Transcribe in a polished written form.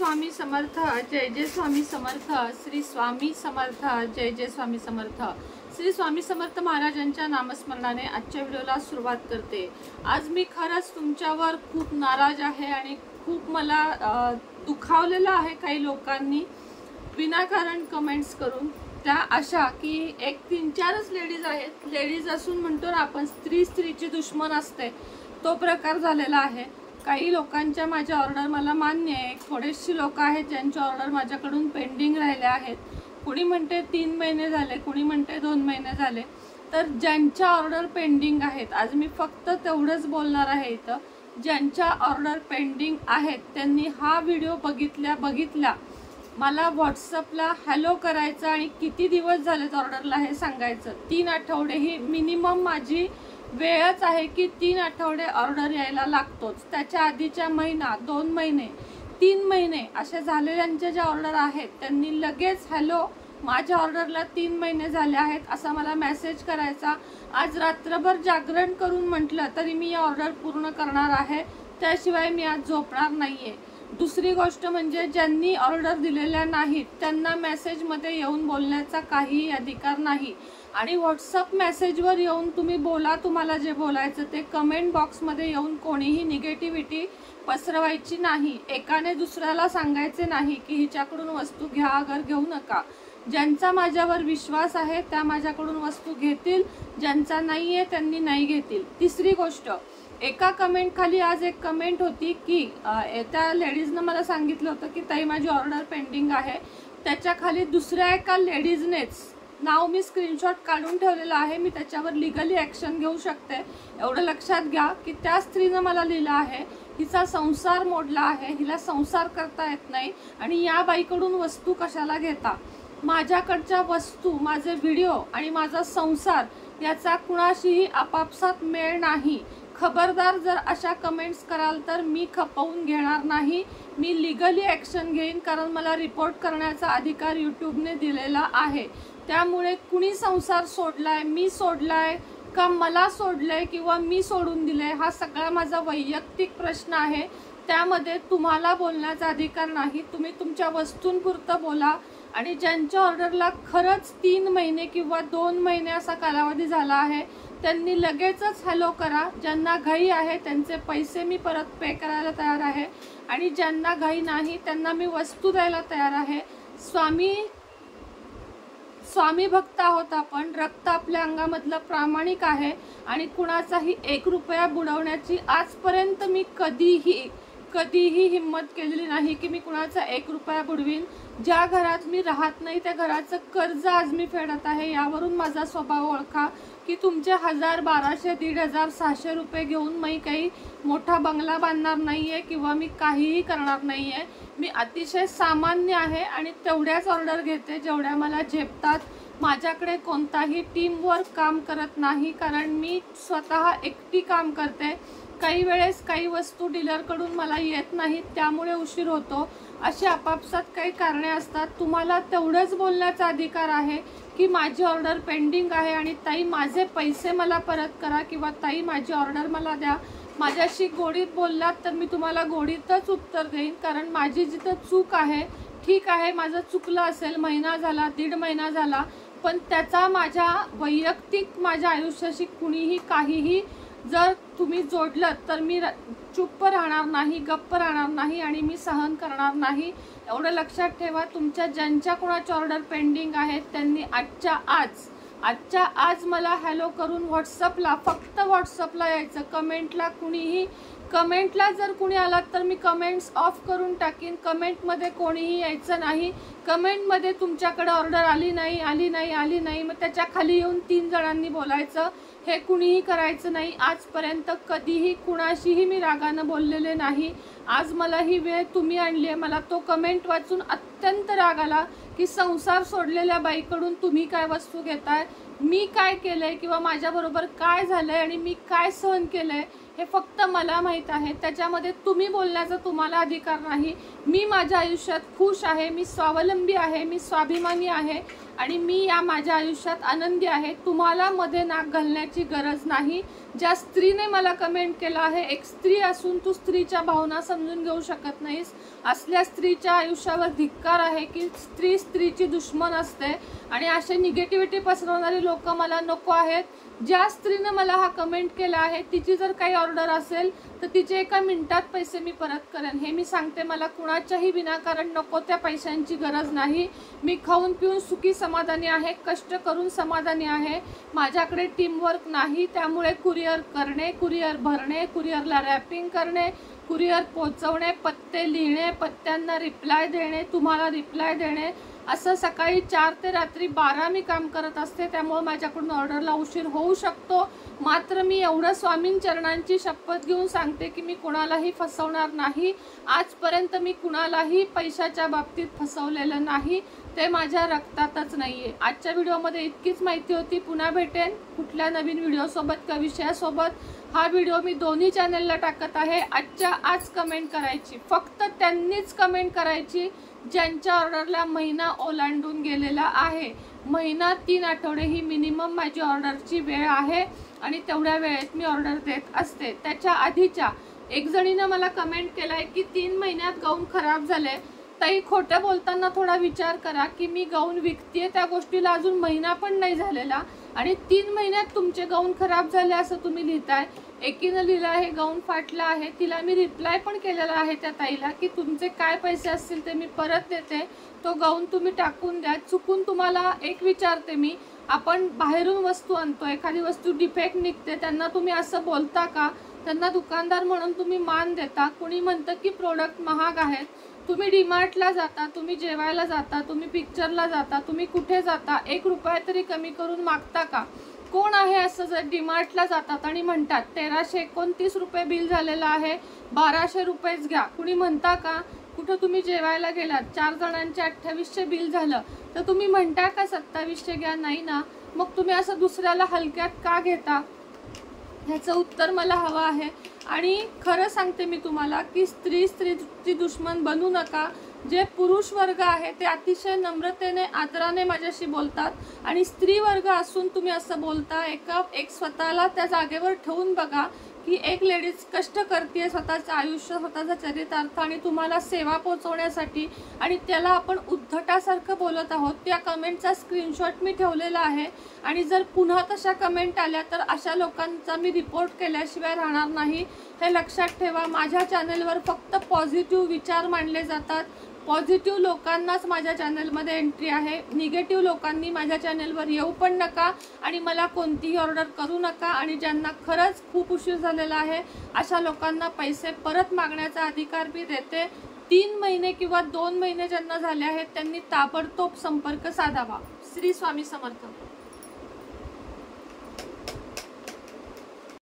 स्वामी समर्थ, जय जय स्वामी समर्थ, श्री स्वामी समर्थ, जय जय स्वामी समर्थ। श्री स्वामी समर्थ महाराजांच्या नामस्मरणाने आजच्या व्हिडिओला सुरुवात करते। आज मी खरंच तुमच्यावर खूप नाराज आहे आणि खूप मला दुखावलेलं आहे काही लोकांनी विनाकारण कमेंट्स करून। त्या अशा की एक 3-4च लेडीज आहेत, लेडीज असून म्हणतो ना आपण स्त्रीची दुश्मन असते, तो प्रकार झालेला आहे। काही लोकांच्या माझ्या ऑर्डर मला मान्य आहे, थोडेशी लोक आहेत ज्यांच्या ऑर्डर माझ्याकडून पेंडिंग राहिल्या आहेत। कुणी म्हणते 3 महिने झाले, कुणी म्हणते 2 महिने झाले। तर ज्यांच्या ऑर्डर पेंडिंग आहेत, आज मी फक्त तेवढंच बोलणार आहे इथं, ज्यांच्या ऑर्डर पेंडिंग आहेत त्यांनी हा व्हिडिओ बघितला मला व्हॉट्सअपला हॅलो करायचं आणि किती दिवस झालेत ऑर्डरला हे सांगायचं। 3 आठवडे ही मिनिमम माझी वेळच आहे की 3 आठवडे ऑर्डर यायला लागतोच। त्याच्या आधीच्या महिना, 2 महिने, 3 महिने अशा झालेल्यांच्या ज्या ऑर्डर आहेत त्यांनी लगेच हॅलो माझ्या ऑर्डरला 3 महिने झाले आहेत असा मला मेसेज करायचा। आज रात्रभर जागरण करून म्हटलं तरी मी या ऑर्डर पूर्ण करणार आहे, त्याशिवाय मी आज झोपणार नाहीये। दुसरी गोष्ट म्हणजे ज्यांनी ऑर्डर दिलेल्या नाहीत त्यांना मेसेजमध्ये येऊन बोलण्याचा काहीही अधिकार नाही आणि व्हॉट्सअप मेसेजवर येऊन तुम्ही बोला, तुम्हाला जे बोलायचं ते। कमेंट बॉक्समध्ये येऊन कोणीही निगेटिव्हिटी पसरवायची नाही। एकाने दुसऱ्याला सांगायचे नाही की हिच्याकडून वस्तू घ्या अगर घेऊ नका। ज्यांचा माझ्यावर विश्वास आहे त्या माझ्याकडून वस्तू घेतील, ज्यांचा नाही आहे त्यांनी नाही घेतील। तिसरी गोष्ट, एका कमेंट खाली आज एक कमेंट होती की त्या लेडीजनं मला सांगितलं होतं की ताई माझी ऑर्डर पेंडिंग आहे। त्याच्या खाली दुसऱ्या एका लेडीजनेच नाव मी स्क्रीनशॉट काढून ठेवलेलं आहे, मी त्याच्यावर लीगली ॲक्शन घेऊ शकते। एवढं लक्षात घ्या की त्या स्त्रीनं मला लिहिलं आहे हिचा संसार मोडला आहे, हिला संसार करता येत नाही आणि या बाईकडून वस्तू कशाला घेता। माझ्याकडच्या वस्तू, माझे व्हिडिओ आणि माझा संसार याचा कुणाशीही आपापसात मेळ नाही। खबरदार जर अशा कमेंट्स कराल तर मी खपवून घेणार नाही, मी लीगली ॲक्शन घेईन, कारण मला रिपोर्ट करण्याचा अधिकार यूट्यूबने दिलेला आहे। त्यामुळे कुणी संसार सोडलाय, मी सोडलाय का मला सोडलंय किंवा मी सोडून दिलंय हा सगळा माझा वैयक्तिक प्रश्न आहे। त्यामध्ये तुम्हाला बोलण्याचा अधिकार नाही। तुम्ही तुमच्या वस्तूंपुरतं बोला आणि ज्यांच्या ऑर्डरला खरंच 3 महिने किंवा 2 महिने असा कालावधी झाला आहे त्यांनी लगेचच हॅलो करा। ज्यांना घाई आहे त्यांचे पैसे मी परत पे करायला तयार आहे आणि ज्यांना घाई नाही त्यांना मी वस्तू द्यायला तयार आहे। स्वामी भक्त आहोत आपण, रक्त आपल्या अंगामधलं प्रामाणिक आहे आणि कुणाचाही 1 रुपया बुडवण्याची आजपर्यंत मी कधीही हिम्मत केलेली नाही की मी कुणाचा 1 रुपया बुडवीन। ज्या घरात मी राहत नाही त्या घराचं कर्ज आज मी फेडत आहे। यावरून माझा स्वभाव ओळखा की तुमचे 1000, 1200, 1500, 600 रुपये घेऊन मी काही मोठा बंगला बांधणार नाहीये किंवा मी काहीही करणार नाहीये। मी अतिशय सामान्य आहे आणि तेवढ्याच ऑर्डर घेते जेवढ्या मला झेपतात। माझ्याकडे कोणताही टीमवर्क काम करत नाही, कारण मी स्वतः एकटी काम करते। काही वेळेस काही वस्तू डीलरकडून मला येत नाहीत त्यामुळे उशीर होतो। अशी आपापसात काही कारणे असतात। तुम्हाला तेवढंच बोलण्याचा अधिकार आहे की माझी ऑर्डर पेंडिंग आहे आणि ताई माझे पैसे मला परत करा किंवा ताई माझी ऑर्डर मला द्या। माझ्याशी गोडीत बोललात तर मी तुम्हाला गोडीतच उत्तर देईन, कारण माझी जिथं चूक आहे, ठीक आहे माझं चुकलं असेल, महिना झाला, 1.5 महिना झाला, पण त्याचा माझ्या वैयक्तिक माझ्या आयुष्याशी कुणीही काहीही जर तुम्ही जोडलं तर मी चुप्प राहणार नाही, गप्प राहणार नाही आणि मी सहन करणार नाही। एवढं लक्षात ठेवा। तुमच्या ज्यांच्या कोणाच्या ऑर्डर पेंडिंग आहेत त्यांनी आजच्या आज मला हॅलो करून व्हॉट्सअपला, फक्त व्हॉट्सअपला यायचं। कमेंटला जर कुणी आलात तर मी कमेंट्स ऑफ करून टाकीन। कमेंटमध्ये कोणीही यायचं नाही। कमेंटमध्ये तुमच्याकडे ऑर्डर आली नाही मग त्याच्या खाली येऊन 3 जणांनी बोलायचं, हे कुणीही करायचं नाही। आजपर्यंत कधीही कुणाशीही मी रागानं बोललेले नाही। आज मला ही वेळ तुम्ही आणली आहे। मला तो कमेंट वाचून अत्यंत राग आला की संसार सोडलेल्या बाईकडून तुम्ही काय वस्तू घेताय, मी काय केलंय किंवा माझ्याबरोबर काय झालंय आणि मी काय सहन केलंय हे फक्त मला माहीत आहे। त्याच्यामध्ये तुम्ही बोलण्याचा तुम्हाला अधिकार नाही। मी माझ्या आयुष्यात खुश आहे, मी स्वावलंबी आहे, मी स्वाभिमानी आहे आणि मी या माझ्या आयुष्यात आनंदी आहे। तुम्हाला मध्ये नाक घालण्याची गरज नाही। ज्या स्त्रीने मला कमेंट केलं आहे, एक स्त्री असून तू स्त्रीच्या भावना समजून घेऊ शकत नाहीस, असल्या स्त्रीच्या आयुष्यावर धिक्कार आहे की स्त्री स्त्रीची दुश्मन असते आणि असे निगेटिव्हिटी पसरवणारी लोक मला नको आहेत। ज्या स्त्रीने मला हा कमेंट केला आहे तिची जर काही ऑर्डर असेल तर तिचे एका मिनिटात पैसे मी परत करेन। हे मी सांगते, मला कुणाच्याही विनाकारण नको त्या पैशांची गरज नाही। मी खाऊन पिऊन सुखी समाधानी आहे, कष्ट करून समाधानी आहे। माझ्याकडे टीमवर्क नाही, त्यामुळे कुरिअर करणे, कुरिअर भरणे, कुरिअरला रॅपिंग करणे, कुरिअर पोहोचवणे, पत्ते लिहिणे, पत्त्यांना रिप्लाय देणे, तुम्हाला रिप्लाय देणे, असं सकाळी 4 ते रात्री 12 मी काम करत असते। त्यामुळे माझ्याकडून ऑर्डरला उशीर होऊ शकतो। मात्र मी एवढं स्वामींचरणांची शपथ घेऊन सांगते की मी कुणालाही फसवणार नाही। आजपर्यंत मी कुणालाही पैशाच्या बाबतीत फसवलेलं नाही, ते माझ्या रक्तातच नाहीये। आजच्या व्हिडिओमध्ये इतकीच माहिती होती। पुन्हा भेटेन कुठल्या नवीन व्हिडिओसोबत किंवा विषयासोबत। हा व्हिडिओ मी दोन्ही चॅनलला टाकत आहे। आजच्या आज कमेंट करायची, फक्त त्यांनीच कमेंट करायची ज्यांच्या ऑर्डरला महिना ओलांडून गेलेला आहे। महिना 3 आठवडे ही मिनिमम माझी ऑर्डरची वेळ आहे आणि तेवढ्या वेळेत मी ऑर्डर देत असते। त्याच्या आधीच्या एक जणीने मला कमेंट केलाय की 3 महिन्यात गाऊन खराब झाले। ताई, खोटं बोलताना थोडा विचार करा की मी गाऊन विकते, त्या गोष्टीला अजून महिना पण नाही झालेला आणि 3 महिन्यात तुमचे गाऊन खराब झाले असं तुम्ही लिहिताय। एकीनं लिहिलं आहे गाऊन फाटला आहे, तिला मी रिप्लाय पण केलेला आहे त्या ताईला की तुमचे काय पैसे असतील ते मी परत देते, तो गाऊन तुम्ही टाकून द्या। चुकून तुम्हाला एक विचारते मी, आपण बाहेरून वस्तू आणतो, एखादी वस्तू डिफेक्ट निघते, त्यांना तुम्ही असं बोलता का? त्यांना दुकानदार म्हणून तुम्ही मान देता? कुणी म्हणतं की प्रोडक्ट महाग आहेत, तुम्ही डीमार्टला जाता, तुम्ही जेवायला जाता, तुम्ही पिक्चरला जाता, तुम्ही कुठे जाता, 1 रुपया तरी कमी करून मागता का? कोण आहे असं जर डीमार्टला जातात आणि म्हणतात 1329 रुपये बिल झालेलं आहे, 1200 रुपयेच घ्या, कुणी म्हणता का? कुठं तुम्ही जेवायला गेलात 4 जणांचे 2800 बिल झालं तर तुम्ही म्हणता का 2700 घ्या? नाही ना। मग तुम्ही असं दुसऱ्याला हलक्यात का घेता? ह्याचं उत्तर मला हवं आहे। आणि खरं सांगते मी तुम्हाला की स्त्रीची दुश्मन बनू नका। जे पुरुष वर्ग आहे ते अतिशय नम्रतेने आदराने माझ्याशी बोलतात आणि स्त्री वर्ग असून तुम्ही असं बोलता। एक स्वतःला त्या जागेवर ठेवून बघा की एक लेडीज कष्ट करते स्वतःचं आयुष्य, स्वतःचा चरितार्थ आणि तुम्हाला सेवा पोहोचवण्यासाठी, आणि त्याला आपण उद्धटासारखं बोलत आहोत। त्या कमेंटचा स्क्रीनशॉट मी ठेवलेला आहे आणि जर पुन्हा तशा कमेंट आल्या तर अशा लोकांचा मी रिपोर्ट केल्याशिवाय राहणार नाही, हे लक्षात ठेवा। माझ्या चॅनलवर फक्त पॉझिटिव्ह विचार मांडले जातात, पॉझिटिव्ह लोकांनाच माझ्या चॅनलमध्ये एंट्री आहे। निगेटिव्ह लोकांनी माझ्या चॅनलवर येऊ पण नका आणि मला कोणतीही ऑर्डर करू नका। आणि ज्यांना खरंच खूप उशीर झालेला आहे अशा लोकांना पैसे परत मागण्याचा अधिकार मी देते। 3 महिने किंवा 2 महिने ज्यांना झाले आहेत त्यांनी ताबडतोब संपर्क साधावा। श्री स्वामी समर्थ।